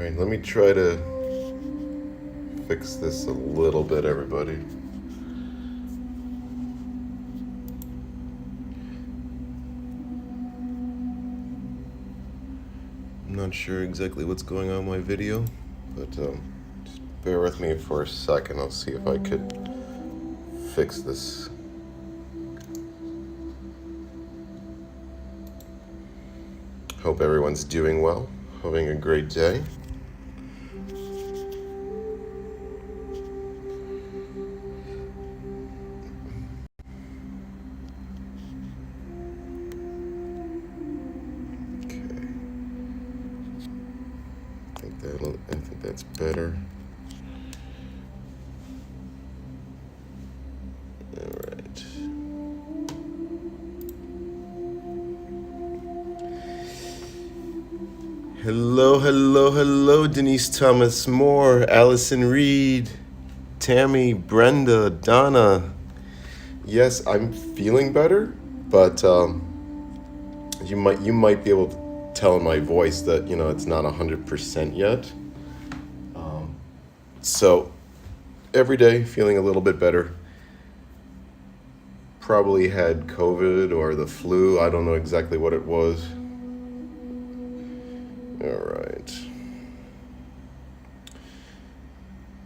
Alright, let me try to fix this a little bit, everybody. I'm not sure exactly what's going on in my video, but just bear with me for a second. I'll see if I could fix this. Hope everyone's doing well, having a great day. I think that's better. All right. Hello, Denise Thomas Moore, Allison Reed, Tammy, Brenda, Donna. Yes, I'm feeling better, but you might be able to tell in my voice that it's not 100% yet. So every day feeling a little bit better. Probably had COVID or the flu. I don't know exactly what it was. All right.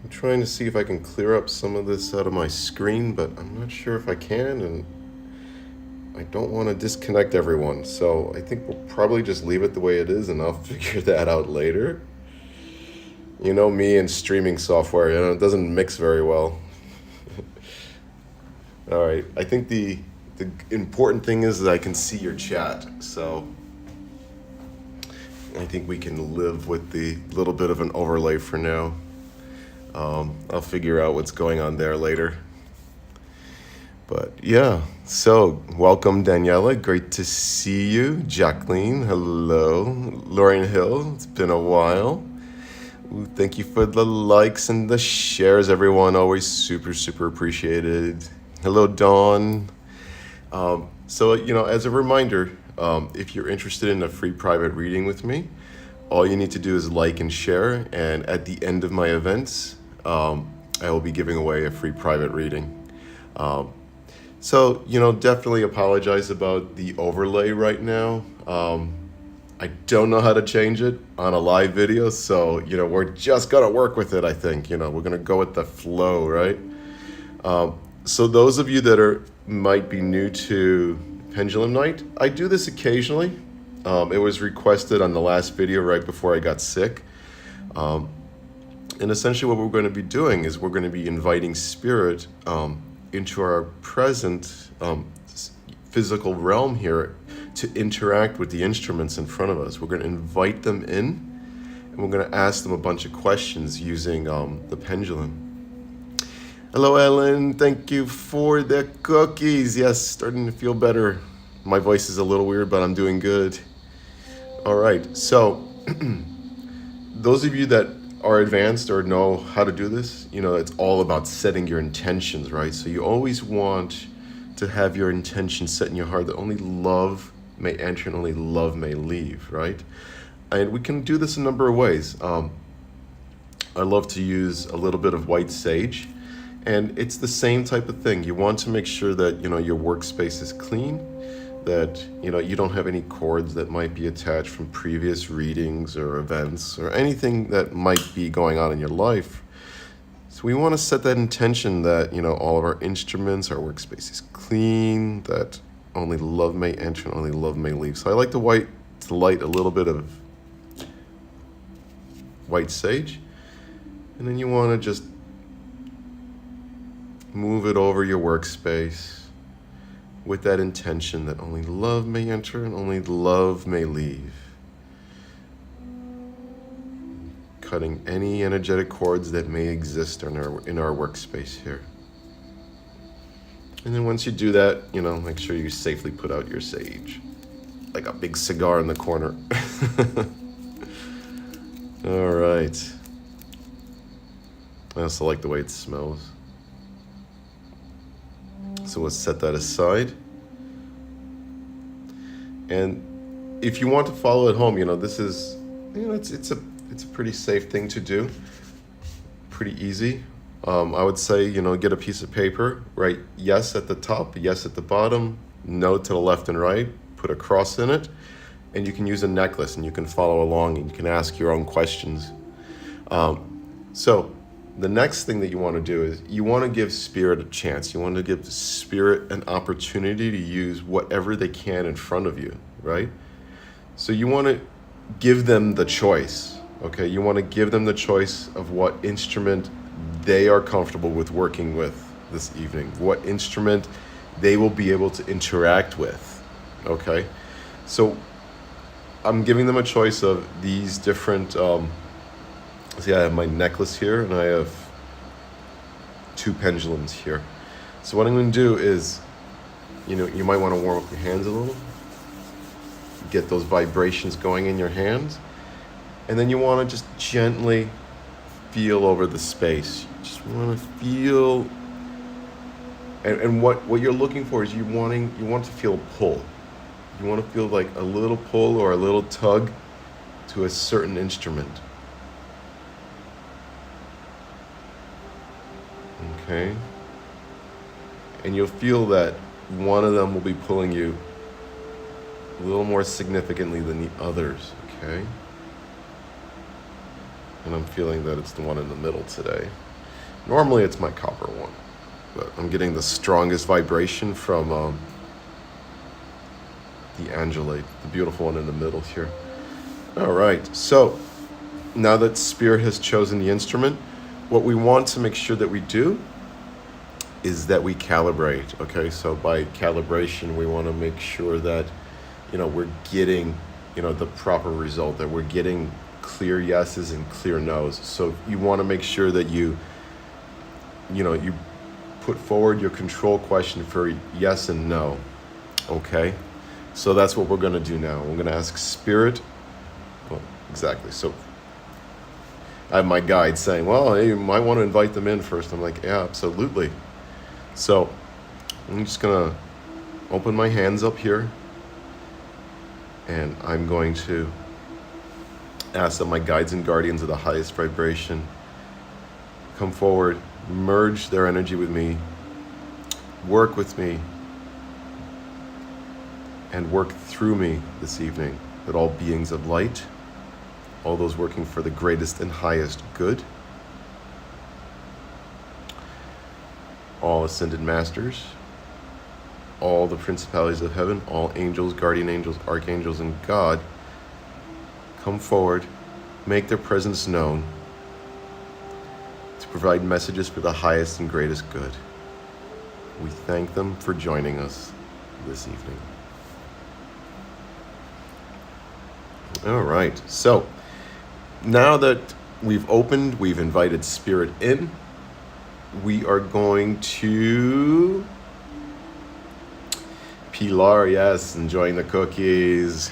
I'm trying to see if I can clear up some of this out of my screen, but I'm not sure if I can, and I don't want to disconnect everyone. So I think we'll probably just leave it the way it is, and I'll figure that out later. You know me and streaming software, it doesn't mix very well. All right, I think the important thing is that I can see your chat, so I think we can live with the little bit of an overlay for now. I'll figure out what's going on there later. But yeah, so welcome Daniela, great to see you. Jacqueline, hello. Lauren Hill, it's been a while. Ooh, thank you for the likes and the shares, everyone. Always super appreciated. Hello, Dawn. So, as a reminder, if you're interested in a free private reading with me, all you need to do is like and share. And at the end of my events, I will be giving away a free private reading. So, definitely apologize about the overlay right now. I don't know how to change it on a live video, so we're just gonna work with it. I think we're gonna go with the flow, right? So those of you that might be new to Pendulum Night, I do this occasionally. It was requested on the last video right before I got sick, and essentially what we're going to be doing is we're going to be inviting spirit into our present physical realm here to interact with the instruments in front of us. We're going to invite them in, and we're going to ask them a bunch of questions using the pendulum. Hello, Ellen. Thank you for the cookies. Yes, starting to feel better. My voice is a little weird, but I'm doing good. All right. So those of you that are advanced or know how to do this, it's all about setting your intentions, right? So you always want to have your intention set in your heart that only love may enter and only love may leave, right? And we can do this a number of ways. I love to use a little bit of white sage, and it's the same type of thing. You want to make sure that your workspace is clean, that you don't have any cords that might be attached from previous readings or events or anything that might be going on in your life. So we want to set that intention that all of our instruments, our workspace is clean, that only love may enter and only love may leave. So I like to light a little bit of white sage, and then you want to just move it over your workspace with that intention that only love may enter and only love may leave. Cutting any energetic cords that may exist in our workspace here. And then once you do that, make sure you safely put out your sage. Like a big cigar in the corner. All right. I also like the way it smells. So let's set that aside. And if you want to follow at home, this is, it's It's a pretty safe thing to do. Pretty easy. I would say, get a piece of paper, write yes at the top, yes at the bottom, no to the left and right, put a cross in it, and you can use a necklace and you can follow along and you can ask your own questions. So the next thing that you want to do is you want to give Spirit a chance. You want to give Spirit an opportunity to use whatever they can in front of you, right? So you want to give them the choice, okay? You want to give them the choice of what instrument they are comfortable with working with this evening, what instrument they will be able to interact with, okay? So I'm giving them a choice of these different, see, I have my necklace here and I have 2 pendulums here. So what I'm going to do is, you might want to warm up your hands a little, get those vibrations going in your hands, and then you want to just gently feel over the space. You just want to feel, and what you're looking for is you want to feel a pull. You want to feel like a little pull or a little tug to a certain instrument. Okay? And you'll feel that one of them will be pulling you a little more significantly than the others, okay? And I'm feeling that it's the one in the middle today. Normally it's my copper one, but I'm getting the strongest vibration from the Angellate, the beautiful one in the middle here. All right, so now that Spirit has chosen the instrument, what we want to make sure that we do is that we calibrate, okay? So by calibration, we want to make sure that, we're getting, the proper result, that we're getting clear yeses and clear nos. So you want to make sure that you put forward your control question for yes and no, okay? So that's what we're going to do now. We're going to ask Spirit. Well, exactly. So I have my guide saying, well, hey, you might want to invite them in first. I'm like, yeah, absolutely. So I'm just going to open my hands up here, and I'm going to ask that my guides and guardians of the highest vibration come forward, merge their energy with me, work with me, and work through me this evening, that all beings of light, all those working for the greatest and highest good, all ascended masters, all the principalities of heaven, all angels, guardian angels, archangels, and God, come forward, make their presence known, to provide messages for the highest and greatest good. We thank them for joining us this evening. All right, so now that we've opened, we've invited Spirit in, we are going to Pilar, yes, enjoying the cookies.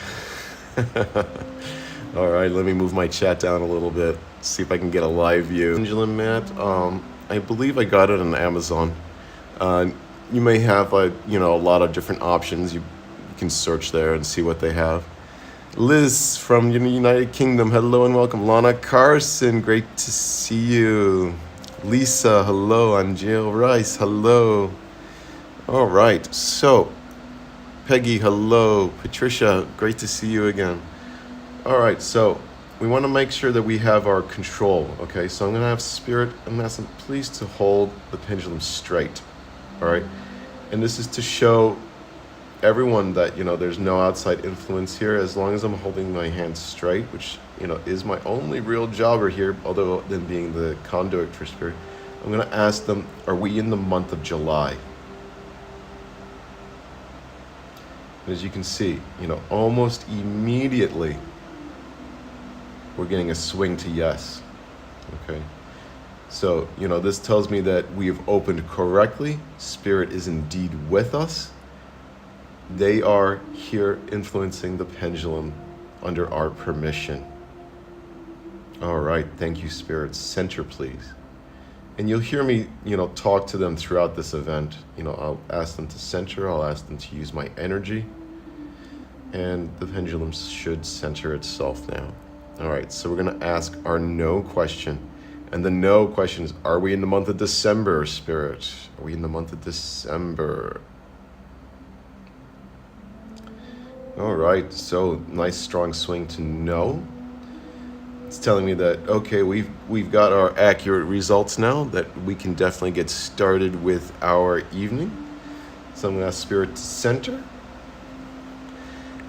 All right, let me move my chat down a little bit, see if I can get a live view. Pendulum mat, I believe I got it on Amazon. You may have a lot of different options. You can search there and see what they have. Liz from the United Kingdom, hello and welcome. Lana Carson, great to see you. Lisa, hello. Angel Rice, hello. All right, so Peggy, hello. Patricia, great to see you again. All right, so we want to make sure that we have our control, okay? So I'm going to have Spirit, I'm going to ask them please to hold the pendulum straight, all right? And this is to show everyone that, there's no outside influence here. As long as I'm holding my hands straight, which, is my only real jobber here, other than being the conduit for Spirit, I'm going to ask them, are we in the month of July? And as you can see, almost immediately, we're getting a swing to yes, okay? So, this tells me that we have opened correctly. Spirit is indeed with us. They are here influencing the pendulum under our permission. All right, thank you, Spirit. Center, please. And you'll hear me, talk to them throughout this event. I'll ask them to center, I'll ask them to use my energy, and the pendulum should center itself now. All right, so we're going to ask our no question. And the no question is, are we in the month of December, Spirit? Are we in the month of December? All right, so nice strong swing to no. It's telling me that, okay, we've got our accurate results now, that we can definitely get started with our evening. So I'm going to ask Spirit to center.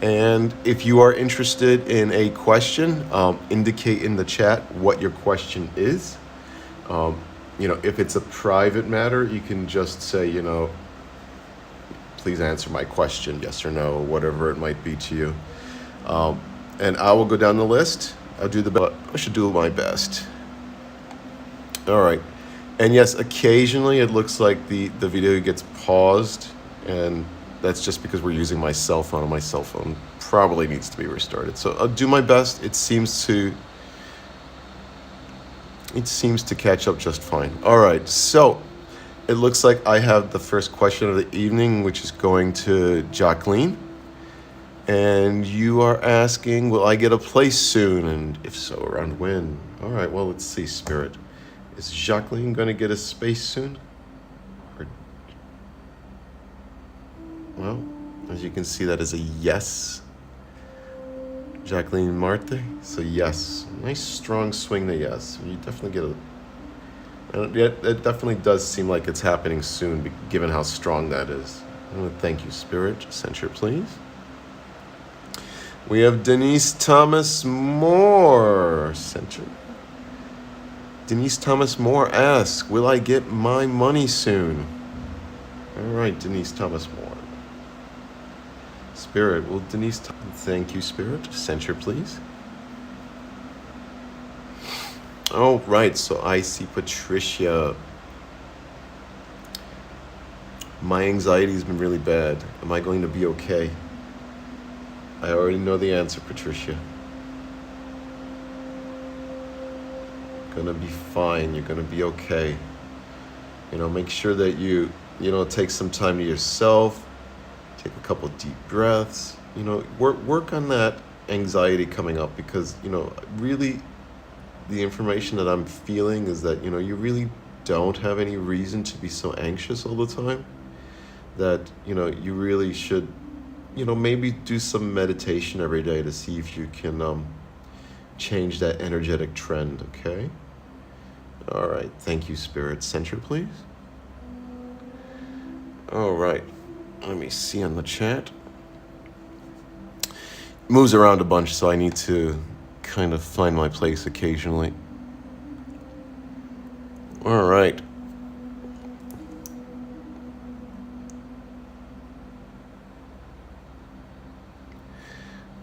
And if you are interested in a question, indicate in the chat what your question is. If it's a private matter, you can just say, please answer my question, yes or no, whatever it might be to you. And I will go down the list. I should do my best. All right. And yes, occasionally it looks like the video gets paused, and that's just because we're using my cell phone, and my cell phone probably needs to be restarted. So I'll do my best. It seems to catch up just fine. All right, so it looks like I have the first question of the evening, which is going to Jacqueline. And you are asking, will I get a place soon? And if so, around when? All right, well, let's see, Spirit. Is Jacqueline going to get a space soon? Well, as you can see, that is a yes. Jacqueline Marte, so yes. Nice strong swing to yes. You definitely get it definitely does seem like it's happening soon, given how strong that is. I want to thank you, Spirit. Center, please. We have Denise Thomas Moore. Center. Denise Thomas Moore asks, will I get my money soon? All right, Denise Thomas Moore. Spirit, will Denise... Thank you, Spirit. Center, please. Oh, right, so I see Patricia. My anxiety has been really bad. Am I going to be okay? I already know the answer, Patricia. Gonna be fine. You're gonna be okay. Make sure that you take some time to yourself. Take a couple deep breaths. Work on that anxiety coming up, because really the information that I'm feeling is that you really don't have any reason to be so anxious all the time. That you really should maybe do some meditation every day to see if you can change that energetic trend, okay? All right, thank you, Spirit. Center, please. All right, let me see on the chat. Moves around a bunch, so I need to kind of find my place occasionally. All right.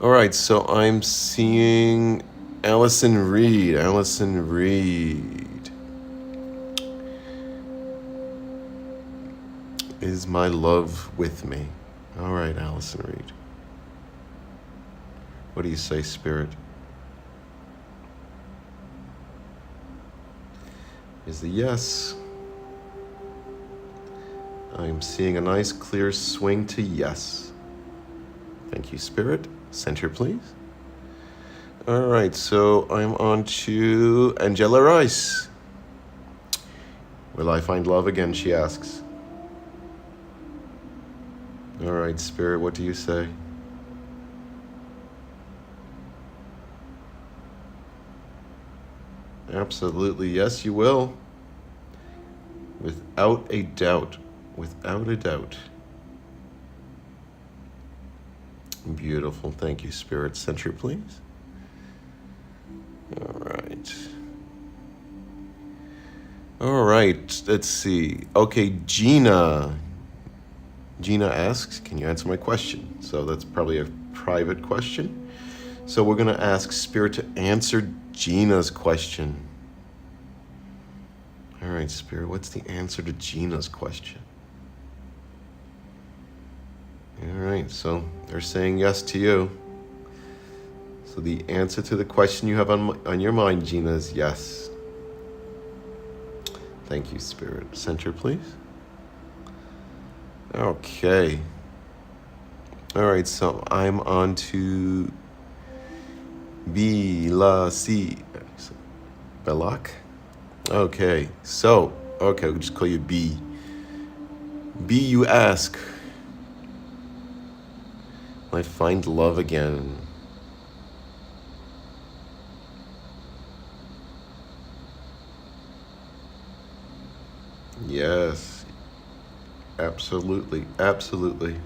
All right, so I'm seeing Allison Reed. Allison Reed. Is my love with me? All right, Allison Reed. What do you say, Spirit? Is the yes. I'm seeing a nice clear swing to yes. Thank you, Spirit. Center, please. All right, so I'm on to Angela Rice. Will I find love again, she asks. All right, Spirit, what do you say? Absolutely, yes, you will. Without a doubt. Without a doubt. Beautiful. Thank you, Spirit. Center, please. All right. All right. Let's see. Okay, Gina. Gina asks, can you answer my question? So that's probably a private question. So we're going to ask Spirit to answer Gina's question. All right, Spirit, what's the answer to Gina's question? All right, so they're saying yes to you. So the answer to the question you have on your mind, Gina, is yes. Thank you, Spirit. Center, please. Okay. All right, so I'm on to B, La, C. Belak? Okay, so, okay, we'll just call you B. B, you ask, will I find love again? Yes, absolutely, absolutely.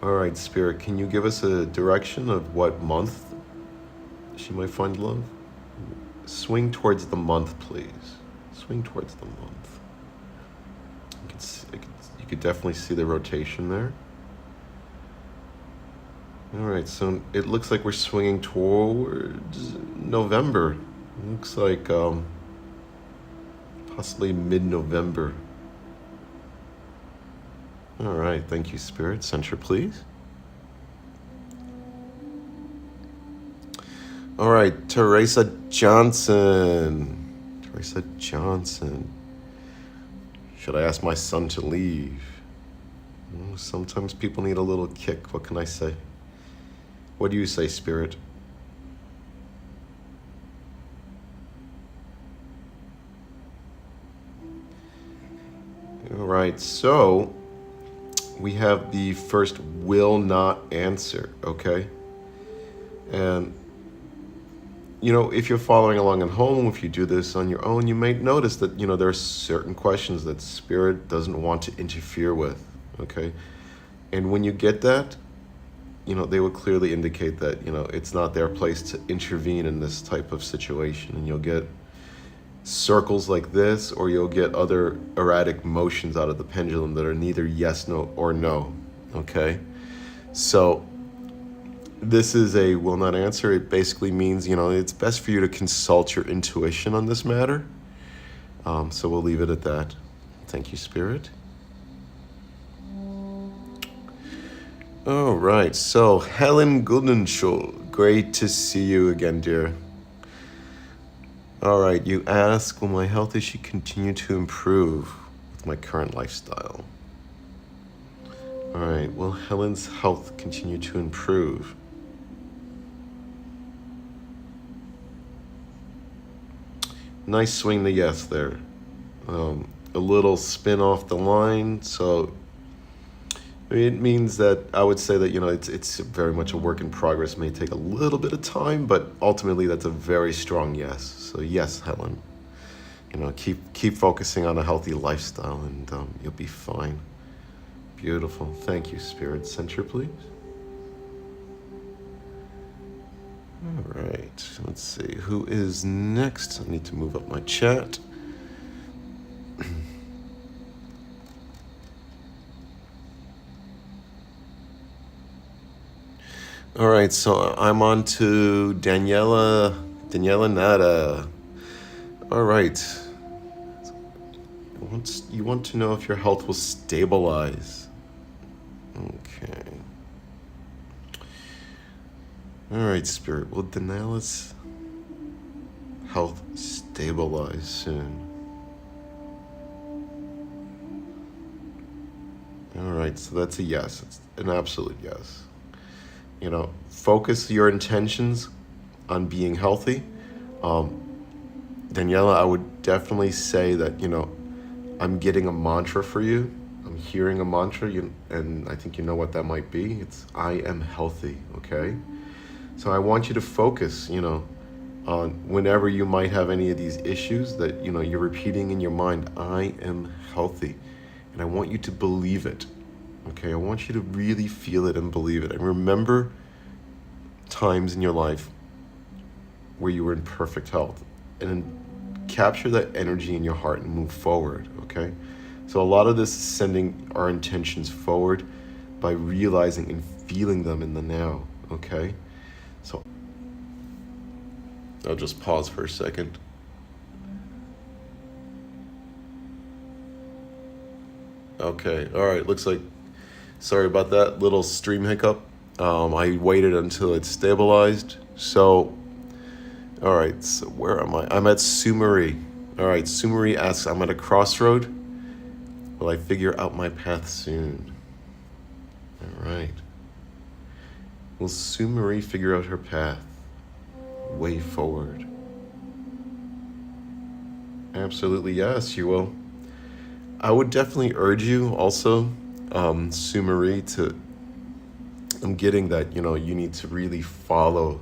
All right, Spirit, can you give us a direction of what month she might find love? Swing towards the month, please. Swing towards the month. You could definitely see the rotation there. All right, so it looks like we're swinging towards November. It looks like possibly mid-November. All right, thank you, Spirit. Center, please. All right, Teresa Johnson. Teresa Johnson. Should I ask my son to leave? Sometimes people need a little kick. What can I say? What do you say, Spirit? All right, so we have the first will not answer, okay? And, you know, if you're following along at home, if you do this on your own, you may notice that, you know, there are certain questions that Spirit doesn't want to interfere with, okay? And when you get that, you know, they will clearly indicate that, you know, it's not their place to intervene in this type of situation. And you'll get circles like this, or you'll get other erratic motions out of the pendulum that are neither yes, no, or no, okay? So this is a will not answer. It basically means, you know, it's best for you to consult your intuition on this matter. So we'll leave it at that. Thank you, Spirit. All right, so Helen Guldenschul, great to see you again, dear. All right, you ask, will my health issue continue to improve with my current lifestyle? All right, will Helen's health continue to improve? Nice swing to yes there. A little spin off the line, so it means that I would say that, you know, it's very much a work in progress. May take a little bit of time, but ultimately that's a very strong yes. So yes, Helen, you know, keep focusing on a healthy lifestyle, and you'll be fine. Beautiful. Thank you, Spirit. Center, please. All right. Let's see who is next. I need to move up my chat. All right, so I'm on to Daniela Nada. All right. You want to know if your health will stabilize. Okay. All right, Spirit. Will Daniela's health stabilize soon? All right, so that's a yes. It's an absolute yes. You know, focus your intentions on being healthy. Daniela, I would definitely say that, you know, I'm getting a mantra for you. I'm hearing a mantra, and I think you know what that might be. It's I am healthy, okay? So I want you to focus, you know, on whenever you might have any of these issues that, you know, you're repeating in your mind, I am healthy. And I want you to believe it. Okay, I want you to really feel it and believe it. And remember times in your life where you were in perfect health. And capture that energy in your heart and move forward, okay? So a lot of this is sending our intentions forward by realizing and feeling them in the now, okay? So I'll just pause for a second. Okay, all right, looks like, sorry about that little stream hiccup. I waited until it stabilized. So, all right, so where am I? I'm at Sumeri. All right, Sumeri asks, I'm at a crossroad. Will I figure out my path soon? All right. Will Sumeri figure out her path? way forward. Absolutely, yes, you will. I would definitely urge you also, Sue Marie, to, I'm getting that, you need to really follow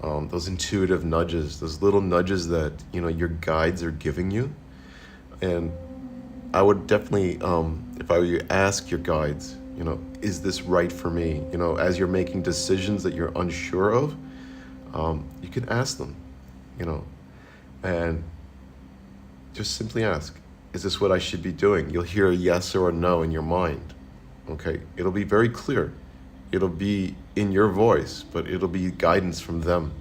those intuitive nudges, those little nudges that, your guides are giving you. And I would definitely, if I were you, ask your guides, is this right for me? As you're making decisions that you're unsure of, you can ask them, and just simply ask, is this what I should be doing? You'll hear a yes or a no in your mind. Okay, it'll be very clear. It'll be in your voice, but it'll be guidance from them.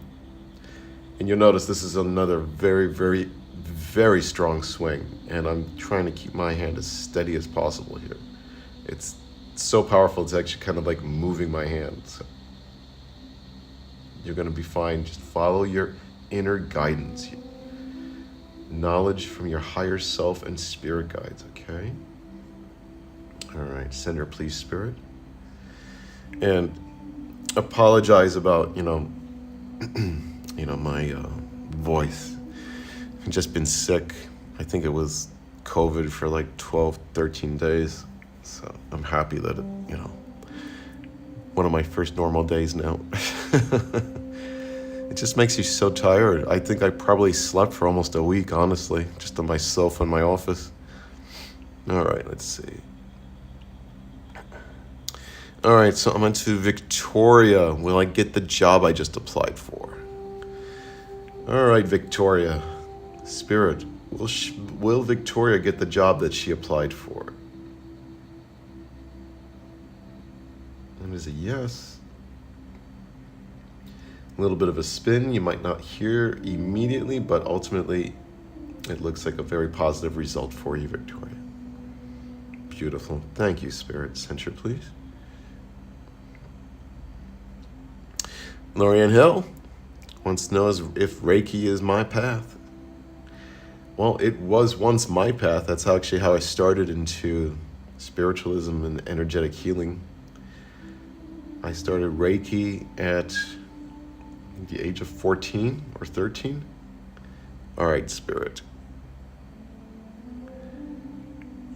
And you'll notice this is another very, very, very strong swing. And I'm trying to keep my hand as steady as possible here. It's so powerful, it's actually kind of like moving my hand. So you're going to be fine. Just follow your inner guidance. Knowledge from your higher self and spirit guides, okay? All right, send her, please, Spirit. And apologize about, my voice. I've just been sick. I think it was COVID for like 12, 13 days. So I'm happy that, one of my first normal days now. It just makes you so tired. I think I probably slept for almost a week, honestly, just on myself in my office. All right, let's see. All right, so I'm on to Victoria. Will I get the job I just applied for? All right, Victoria. Spirit, will Victoria get the job that she applied for? And is a yes. A little bit of a spin. You might not hear immediately, but ultimately it looks like a very positive result for you, Victoria. Beautiful. Thank you, Spirit. Center, please. Lorianne Hill wants to know if Reiki is my path. Well, it was once my path. That's actually how I started into spiritualism and energetic healing. I started Reiki at the age of 14 or 13. All right, Spirit.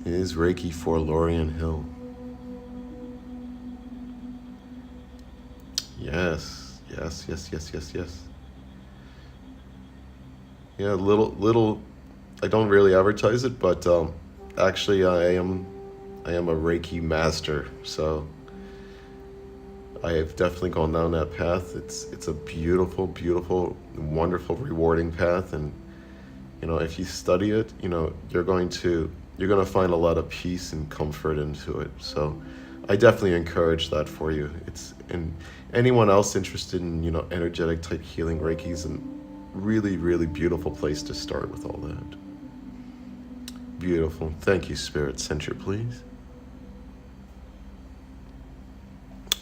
Is Reiki for Lorianne Hill? Yes. Yes. Yeah, little. I don't really advertise it, but actually, I am a Reiki master. So I have definitely gone down that path. It's a beautiful, beautiful, wonderful, rewarding path, and if you study it, you're going to find a lot of peace and comfort into it. So I definitely encourage that for you. And anyone else interested in energetic type healing, Reiki is a really, really beautiful place to start with all that. Beautiful. Thank you, Spirit. Center, please.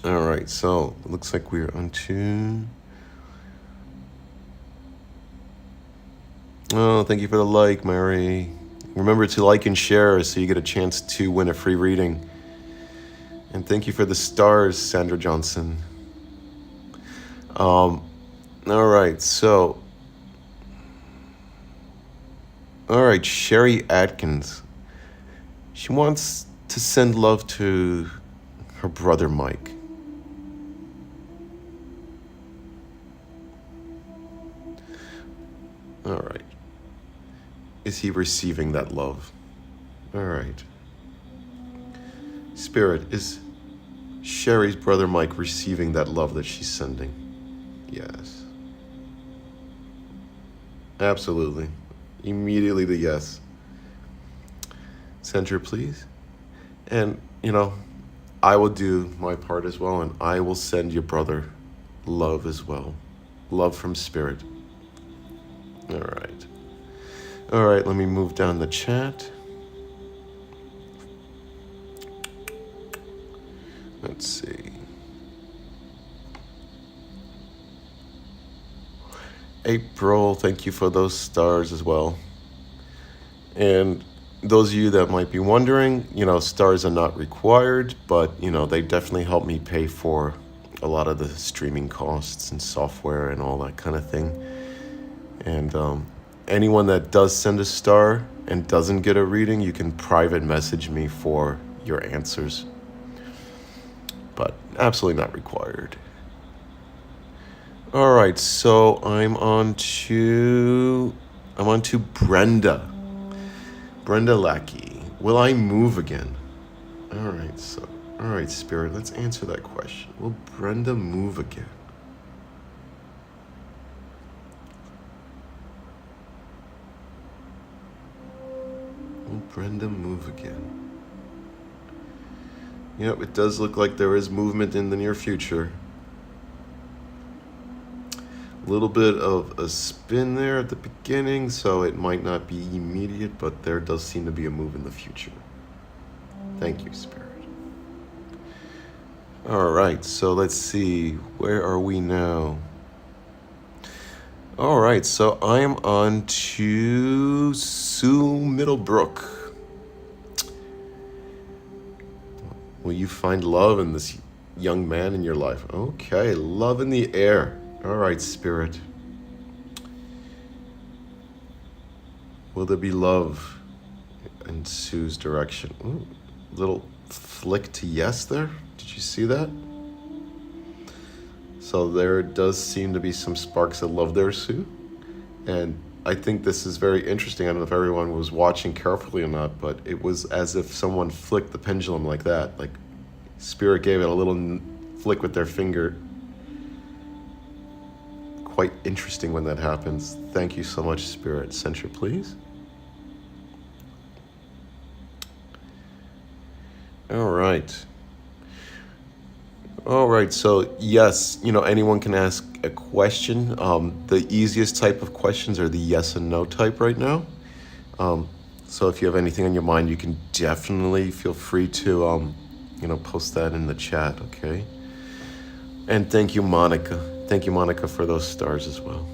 All right, so it looks like we're on to... Oh, thank you for the like, Mary. Remember to like and share so you get a chance to win a free reading. And thank you for the stars, Sandra Johnson. All right, so... All right, Sherry Atkins. She wants to send love to her brother, Mike. All right. Is he receiving that love? All right. Spirit, is Sherry's brother Mike receiving that love that she's sending? Yes. Absolutely. Immediately the yes. Center, please. And, I will do my part as well, and I will send your brother love as well. Love from Spirit. All right. All right, let me move down the chat. Let's see. April, thank you for those stars as well. And those of you that might be wondering, stars are not required, but, they definitely help me pay for a lot of the streaming costs and software and all that kind of thing. And anyone that does send a star and doesn't get a reading, you can private message me for your answers. But absolutely not required. All right, so I'm on to Brenda. Brenda Lackey. Will I move again? All right, Spirit, let's answer that question. Will Brenda move again? Will Brenda move again? You know, it does look like there is movement in the near future. A little bit of a spin there at the beginning, so it might not be immediate, but there does seem to be a move in the future. Thank you, Spirit. All right, so let's see. Where are we now? All right, so I am on to Sue Middlebrook. Will you find love in this young man in your life? Okay, love in the air. All right, Spirit. Will there be love in Sue's direction? Ooh, little flick to yes there. Did you see that? So there does seem to be some sparks of love there, Sue. And I think this is very interesting. I don't know if everyone was watching carefully or not, but it was as if someone flicked the pendulum like that. Like Spirit gave it a little flick with their finger. Quite interesting when that happens. Thank you so much, Spirit. Center, please. All right. All right, so yes, anyone can ask a question. The easiest type of questions are the yes and no type right now. So if you have anything on your mind, you can definitely feel free to, post that in the chat, okay? And thank you, Monica. Thank you, Monica, for those stars as well.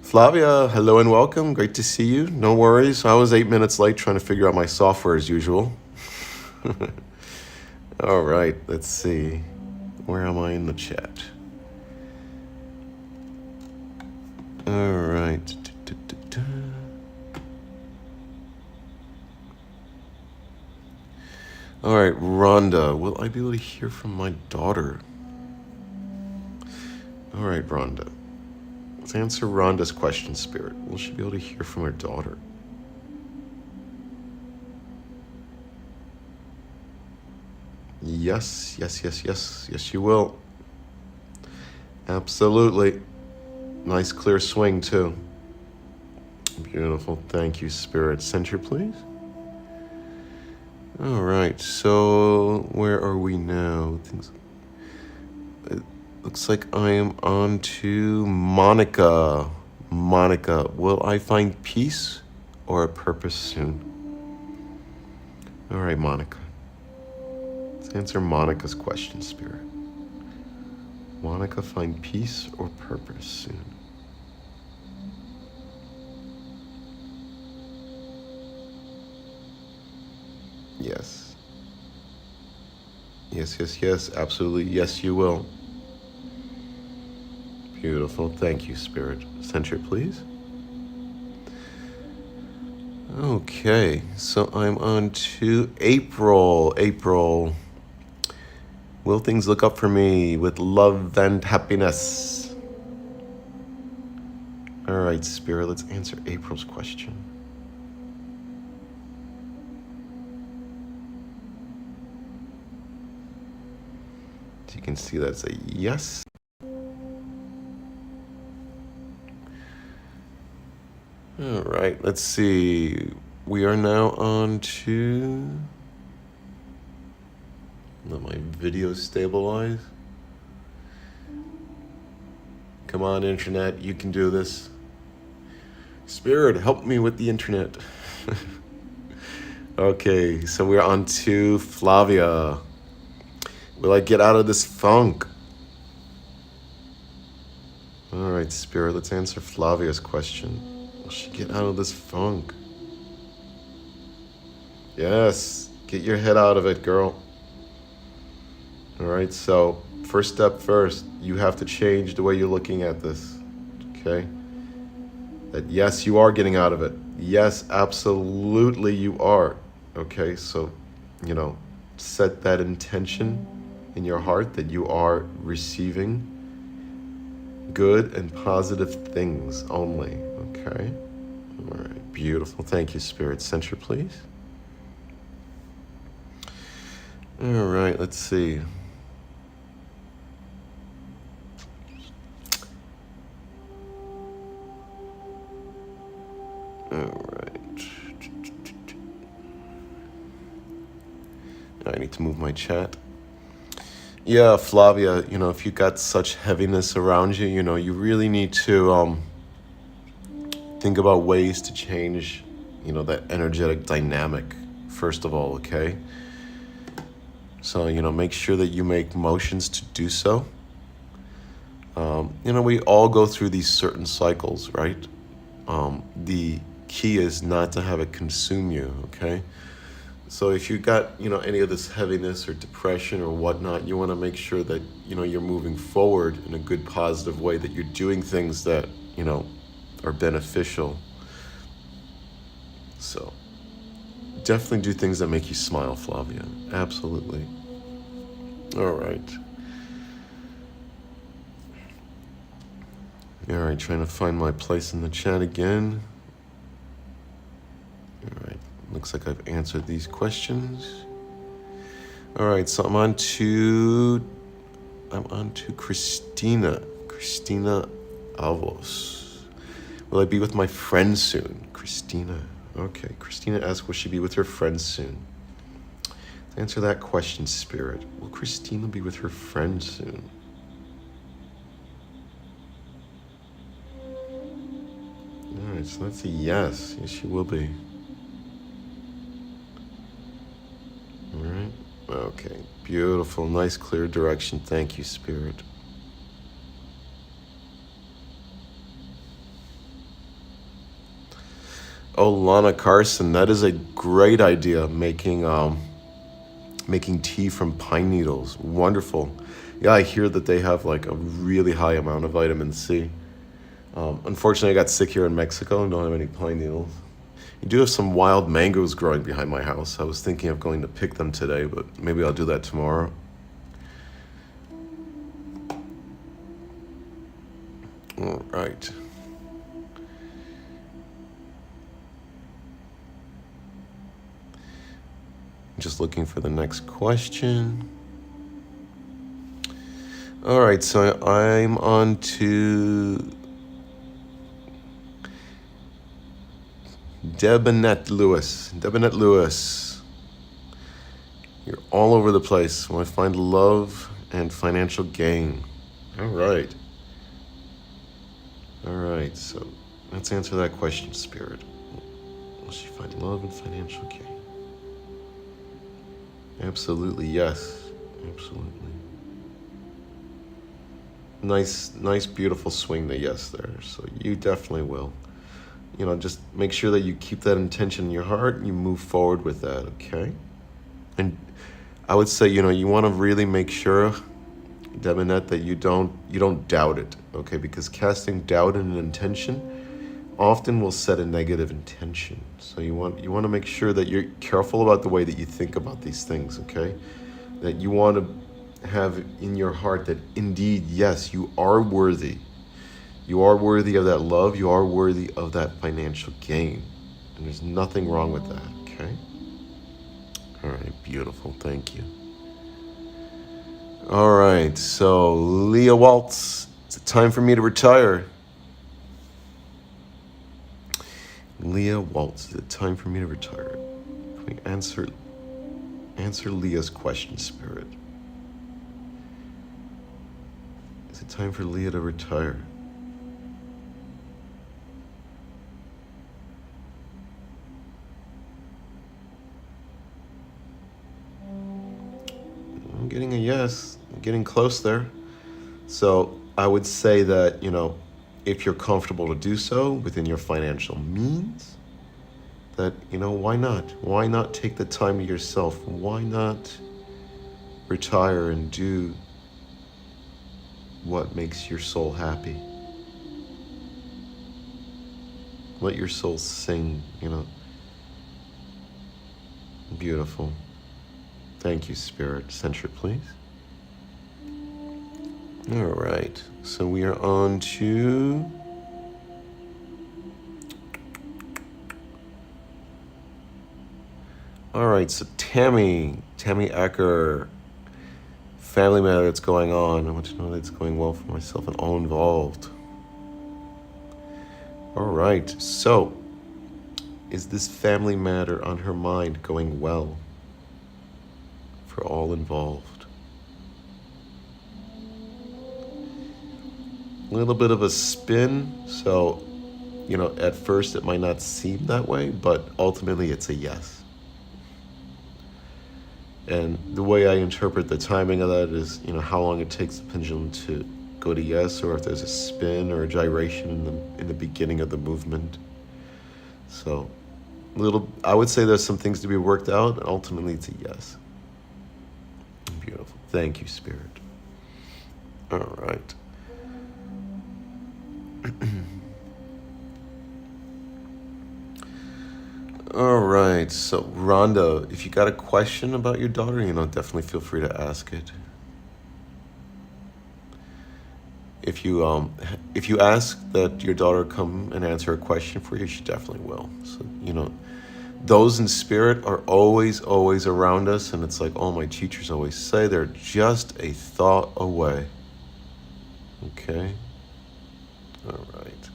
Flavia, hello and welcome. Great to see you. No worries. I was 8 minutes late trying to figure out my software as usual. All right, let's see. Where am I in the chat? All right. All right, Rhonda, will I be able to hear from my daughter? All right, Rhonda. Let's answer Rhonda's question, Spirit. Will she be able to hear from her daughter? Yes, you will. Absolutely. Nice clear swing, too. Beautiful. Thank you, Spirit. Center, please. All right, so where are we now? It looks like I am on to Monica. Monica, will I find peace or a purpose soon? All right, Monica. Let's answer Monica's question, Spirit. Monica, find peace or purpose soon? Yes. Yes, absolutely. Yes, you will. Beautiful. Thank you, Spirit. Center, please. Okay, so I'm on to April. April. Will things look up for me with love and happiness? All right, Spirit, let's answer April's question. So you can see that's a yes. All right, let's see. We are now on to... Let my video stabilize. Come on, internet, you can do this. Spirit, help me with the internet. Okay, so we're on to Flavia. Will I get out of this funk? All right, Spirit, let's answer Flavia's question. Will she get out of this funk? Yes, get your head out of it, girl. All right, so first step first, you have to change the way you're looking at this. Okay? That yes, you are getting out of it. Yes, absolutely you are. Okay, so, you know, set that intention in your heart that you are receiving good and positive things only. Okay? All right, beautiful. Thank you, Spirit. Center, please. All right, let's see. All right. I need to move my chat. Yeah, Flavia, you know, if you got such heaviness around you, you know, you really need to think about ways to change, you know, that energetic dynamic, first of all, okay? So, you know, make sure that you make motions to do so. You know, we all go through these certain cycles, right? The key is not to have it consume you, okay? So if you got, you know, any of this heaviness or depression or whatnot, you want to make sure that, you know, you're moving forward in a good, positive way, that you're doing things that, you know, are beneficial. So definitely do things that make you smile, Flavia. Absolutely. All right. All right, trying to find my place in the chat again. All right, looks like I've answered these questions. All right, so I'm on to Christina Alvos. Will I be with my friends soon? Christina. Okay, Christina asks, will she be with her friends soon? To answer that question, Spirit, will Christina be with her friends soon? All right, so that's a yes. Yes, she will be. All right. Okay, beautiful. Nice, clear direction. Thank you, Spirit. Oh, Lana Carson, that is a great idea, making tea from pine needles. Wonderful. Yeah, I hear that they have like a really high amount of vitamin C. Unfortunately, I got sick here in Mexico and don't have any pine needles. You do have some wild mangoes growing behind my house. I was thinking of going to pick them today, but maybe I'll do that tomorrow. All right. Just looking for the next question. All right, so I'm on to Debonette Lewis. Debonette Lewis. You're all over the place. When I find love and financial gain. All right. All right, so let's answer that question, Spirit. Will she find love and financial gain? Absolutely, yes. Absolutely. Nice, beautiful swing the yes there. So you definitely will. You know, just make sure that you keep that intention in your heart and you move forward with that, okay? And I would say, you know, you want to really make sure, Debonette, that you don't doubt it, okay? Because casting doubt in an intention often will set a negative intention. So you want to make sure that you're careful about the way that you think about these things, okay? That you want to have in your heart that indeed, yes, you are worthy. You are worthy of that love. You are worthy of that financial gain. And there's nothing wrong with that, okay? All right, beautiful. Thank you. All right, so Leah Waltz, it's time for me to retire. Leah Waltz, is it time for me to retire? Can we answer Leah's question, Spirit? Is it time for Leah to retire? I'm getting a yes. I'm getting close there. So I would say that, you know, if you're comfortable to do so within your financial means, that, you know, why not? Why not take the time to yourself? Why not retire and do what makes your soul happy. Let your soul sing, Beautiful. Thank you, Spirit. Center, please. All right. So we are on to... All right. So Tammy Ecker, family matter that's going on. I want to know that it's going well for myself and all involved. All right. So is this family matter on her mind going well for all involved? A little bit of a spin. So, at first it might not seem that way, but ultimately it's a yes. And the way I interpret the timing of that is, how long it takes the pendulum to go to yes, or if there's a spin or a gyration in the beginning of the movement. So, I would say there's some things to be worked out, and ultimately it's a yes. Beautiful. Thank you, Spirit. All right. All right. So, Rhonda, if you got a question about your daughter, definitely feel free to ask it. If you ask that your daughter come and answer a question for you, she definitely will. So, those in spirit are always around us, and it's like all my teachers always say, they're just a thought away. Okay? All right.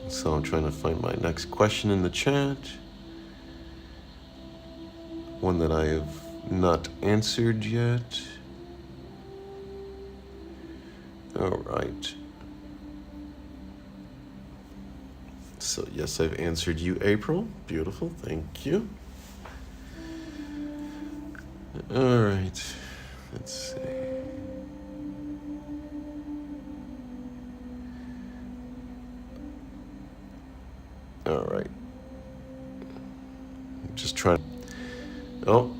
So I'm trying to find my next question in the chat. One that I have not answered yet. All right. So yes, I've answered you, April. Beautiful, thank you. All right, let's see. All right. I'm just trying. Oh,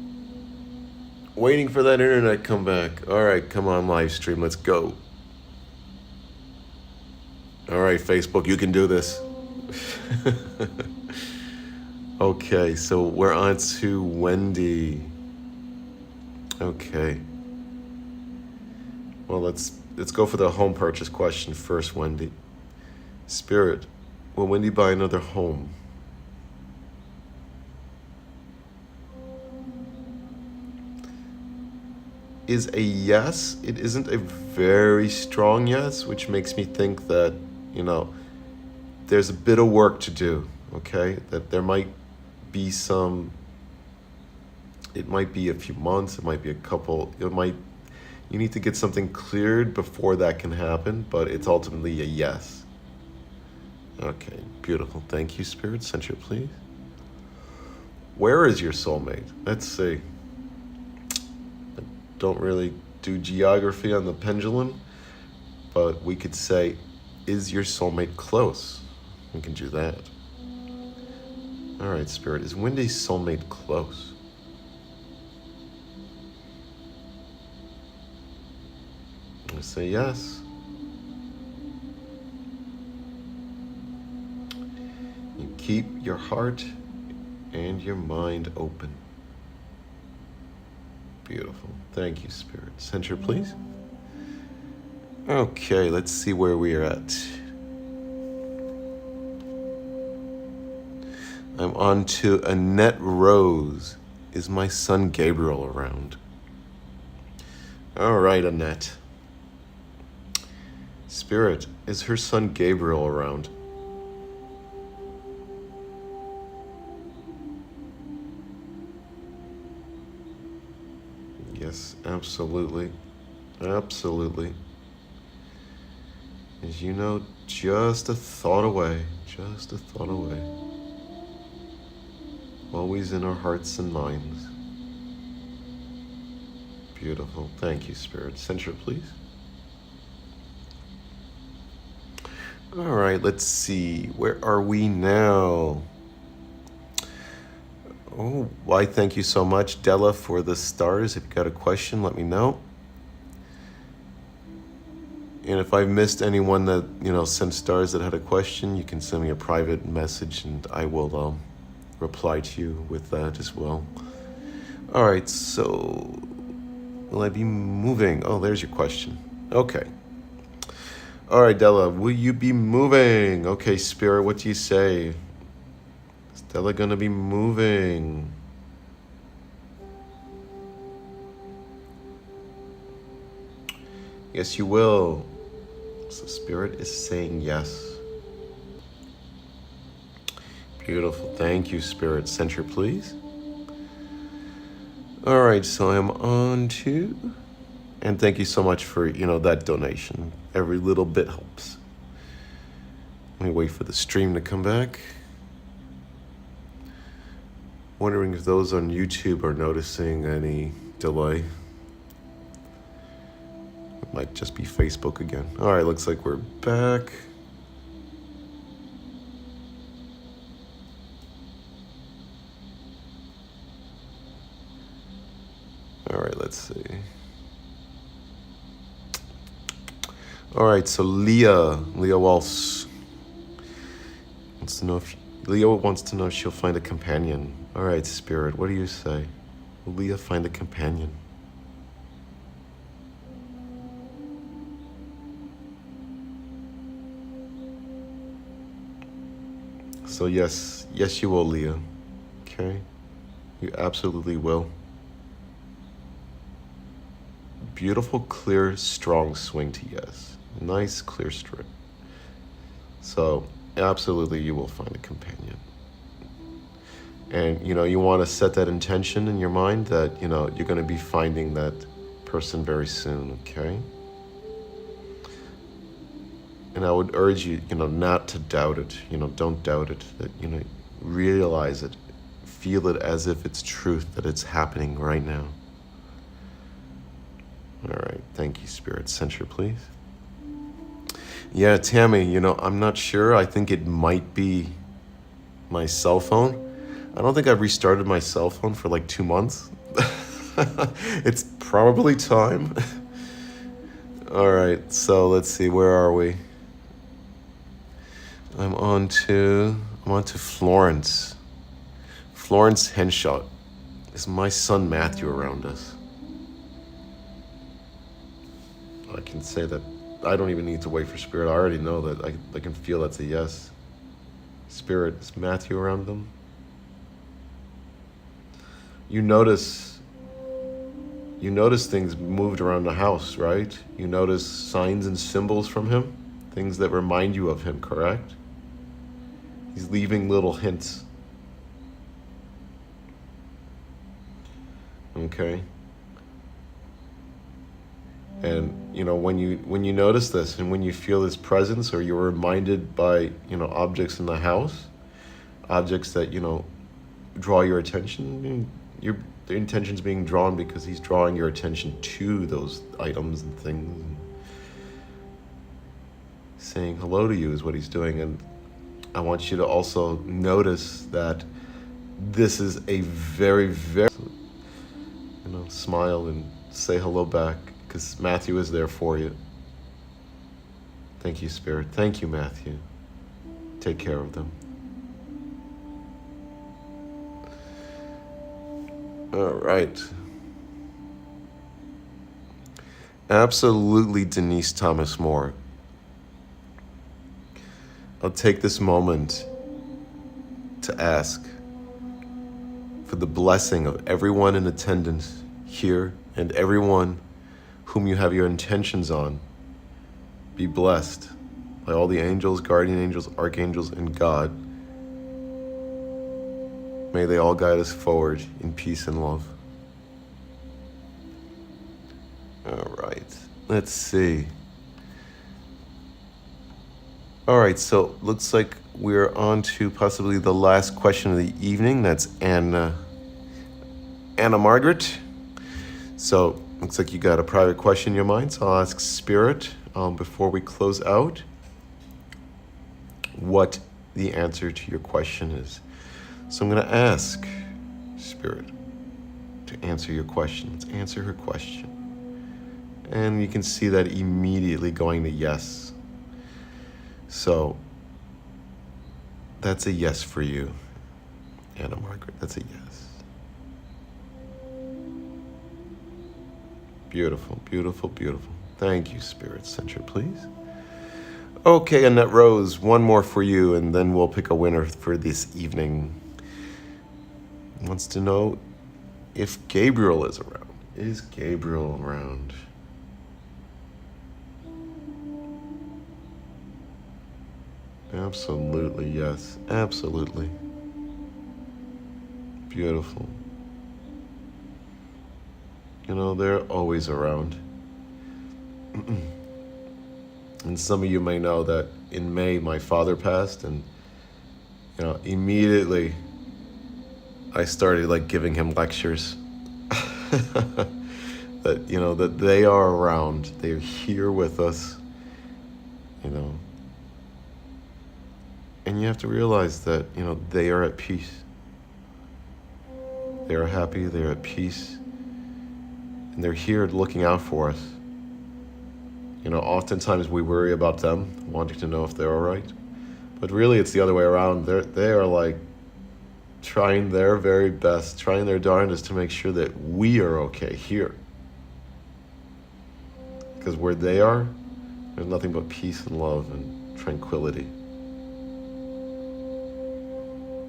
waiting for that internet come back. All right, come on, live stream. Let's go. All right, Facebook, you can do this. Okay, so we're on to Wendy. Okay. Well, let's go for the home purchase question first, Wendy. Spirit, will Wendy buy another home? Is a yes. It isn't a very strong yes, which makes me think that, there's a bit of work to do, okay? That there might be it might be a few months, it might be a couple, you need to get something cleared before that can happen, but it's ultimately a yes. Okay, beautiful. Thank you, Spirit. Center, please. Where is your soulmate? Let's see. I don't really do geography on the pendulum, but we could say, is your soulmate close? We can do that. All right, Spirit. Is Wendy's soulmate close? I say yes. You keep your heart and your mind open. Beautiful. Thank you, Spirit. Center, please. Okay, let's see where we are at. I'm on to Annette Rose. Is my son Gabriel around? All right, Annette. Spirit, is her son Gabriel around? Yes, absolutely. Absolutely. As you know, just a thought away. Just a thought away. Always in our hearts and minds. Beautiful. Thank you, Spirit. Center, please. All right, let's see. Where are we now? Oh, why, thank you so much, Della, for the stars. If you got a question, let me know. And if I missed anyone that, sent stars that had a question, you can send me a private message and I will reply to you with that as well. All right, so will I be moving? Oh, there's your question. Okay. All right, Della, will you be moving? Okay, Spirit, what do you say? Is Della gonna be moving? Yes, you will. So Spirit is saying yes. Beautiful. Thank you, Spirit. Center, please. All right, so I'm on to... And thank you so much for, that donation. Every little bit helps. Let me wait for the stream to come back. Wondering if those on YouTube are noticing any delay. It might just be Facebook again. All right, looks like we're back. All right, let's see. All right, so Leah Walsh wants to know if she'll find a companion. All right, Spirit, what do you say? Will Leah find a companion? So yes, you will, Leah. Okay, you absolutely will. Beautiful, clear, strong swing to yes. Nice, clear string. So absolutely you will find a companion. And, you want to set that intention in your mind that, you're going to be finding that person very soon, okay? And I would urge you, not to doubt it. Don't doubt it. That, realize it. Feel it as if it's truth, that it's happening right now. All right, thank you, Spirit. Center, please. Yeah, Tammy, I'm not sure. I think it might be my cell phone. I don't think I've restarted my cell phone for like 2 months. It's probably time. All right, so let's see, where are we? I'm on to Florence. Florence Henshaw. Is my son Matthew around us? I can say that I don't even need to wait for Spirit. I already know that I can feel that's a yes. Spirit, is Matthew around them? You notice things moved around the house, right? You notice signs and symbols from him, things that remind you of him, correct? He's leaving little hints. Okay. And when you notice this and when you feel his presence, or you're reminded by objects in the house, objects that draw your attention, the intention's being drawn because he's drawing your attention to those items and things. And saying hello to you is what he's doing. And I want you to also notice that this is a very, very, smile and say hello back, because Matthew is there for you. Thank you, Spirit. Thank you, Matthew. Take care of them. All right. Absolutely, Denise Thomas Moore. I'll take this moment to ask for the blessing of everyone in attendance here and everyone whom you have your intentions on. Be blessed by all the angels, guardian angels, archangels, and God. May they all guide us forward in peace and love. All right, let's see. All right, so looks like we're on to possibly the last question of the evening. That's Anna Margaret. So looks like you got a private question in your mind. So I'll ask Spirit before we close out what the answer to your question is. So I'm going to ask, Spirit to answer your question. Let's answer her question. And you can see that immediately going to yes. So that's a yes for you, Anna Margaret. That's a yes. Beautiful, beautiful, beautiful. Thank you, Spirit. Center, please. Okay, Annette Rose, one more for you, and then we'll pick a winner for this evening. Wants to know if Gabriel is around. Is Gabriel around? Absolutely, yes. Absolutely. Beautiful. You know, they're always around. And some of you may know that in May, my father passed, and, you know, immediately I started like giving him lectures that, you know, that they are around. They're here with us, you know. And you have to realize that, you know, they are at peace. They are happy, they're at peace, and they're here looking out for us. You know, oftentimes we worry about them, wanting to know if they're all right. But really, it's the other way around. They are like trying their very best, trying their darndest to make sure that we are okay here. Because where they are, there's nothing but peace and love and tranquility.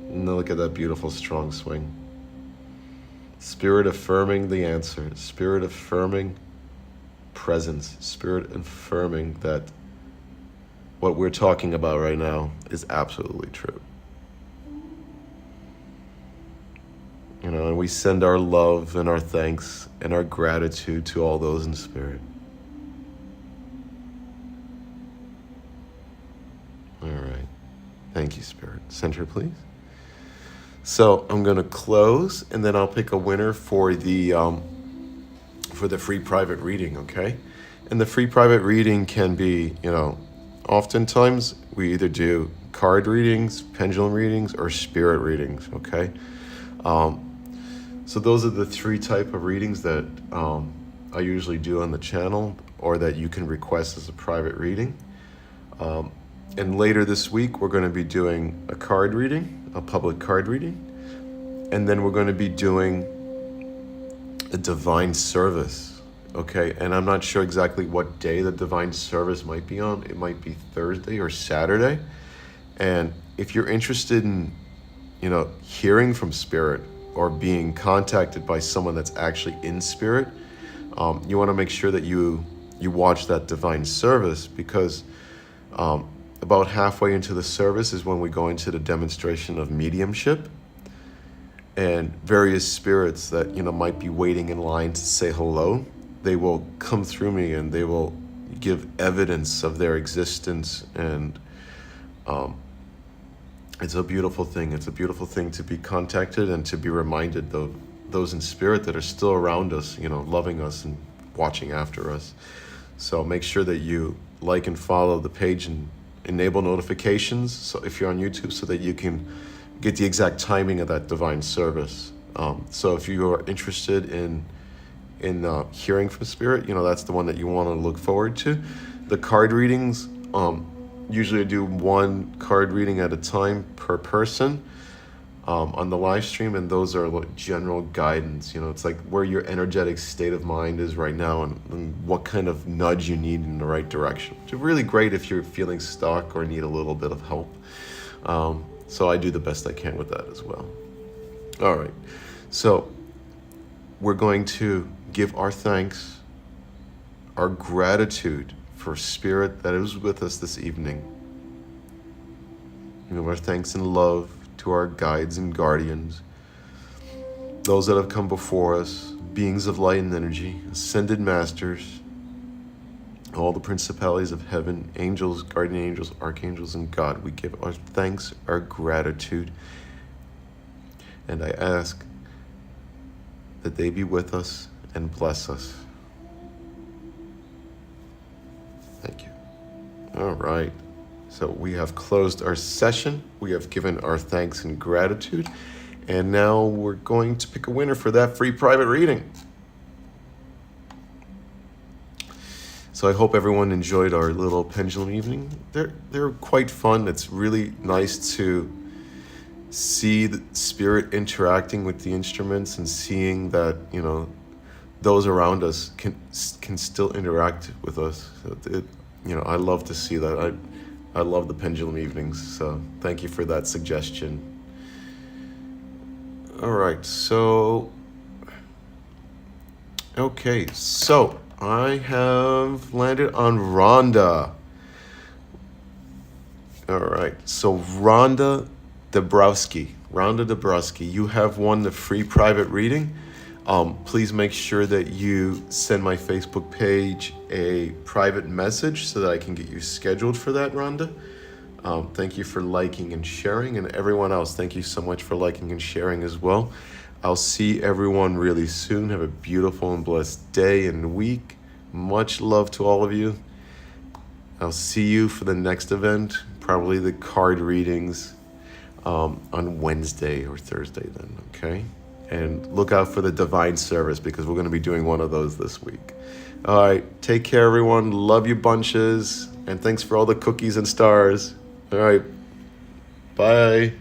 And look at that beautiful, strong swing. Spirit affirming the answer. Spirit affirming presence. Spirit affirming that what we're talking about right now is absolutely true. You know, and we send our love and our thanks and our gratitude to all those in spirit. All right. Thank you, Spirit. Center, please. So I'm going to close, and then I'll pick a winner for the free private reading, okay? And the free private reading can be, you know, oftentimes we either do card readings, pendulum readings, or spirit readings, okay? So those are the three type of readings that I usually do on the channel, or that you can request as a private reading. And later this week, we're going to be doing a card reading, a public card reading. And then we're going to be doing a divine service, okay? And I'm not sure exactly what day the divine service might be on. It might be Thursday or Saturday. And if you're interested in, you know, hearing from spirit or being contacted by someone that's actually in spirit, you want to make sure that you watch that divine service, because about halfway into the service is when we go into the demonstration of mediumship, and various spirits that, you know, might be waiting in line to say hello, they will come through me and they will give evidence of their existence. And it's a beautiful thing. It's a beautiful thing to be contacted and to be reminded of those in spirit that are still around us, you know, loving us and watching after us. So make sure that you like and follow the page and enable notifications, so if you're on YouTube, so that you can get the exact timing of that divine service. So if you are interested in hearing from spirit, you know, that's the one that you want to look forward to. The card readings, usually I do one card reading at a time per person on the live stream, and those are like general guidance. You know, it's like where your energetic state of mind is right now, and what kind of nudge you need in the right direction. It's really great if you're feeling stuck or need a little bit of help. So I do the best I can with that as well. All right, so we're going to give our thanks, our gratitude for spirit that is with us this evening. We give our thanks and love to our guides and guardians, those that have come before us, beings of light and energy, ascended masters, all the principalities of heaven, angels, guardian angels, archangels, and God. We give our thanks, our gratitude, and I ask that they be with us and bless us. Thank you. All right. So we have closed our session. We have given our thanks and gratitude. And now we're going to pick a winner for that free private reading. So I hope everyone enjoyed our little pendulum evening. They're quite fun. It's really nice to see the spirit interacting with the instruments and seeing that, you know, those around us can still interact with us. You know, I love to see that. I love the pendulum evenings. So thank you for that suggestion. All right, so okay, so I have landed on Rhonda. All right, so Rhonda Dabrowski, you have won the free private reading. Please make sure that you send my Facebook page a private message so that I can get you scheduled for that, Rhonda. Thank you for liking and sharing, and everyone else, thank you so much for liking and sharing as well. I'll see everyone really soon. Have a beautiful and blessed day and week. Much love to all of you. I'll see you for the next event, probably the card readings on Wednesday or Thursday then, okay? And look out for the divine service because we're going to be doing one of those this week. All right, take care, everyone. Love you bunches, and thanks for all the cookies and stars. All right, bye.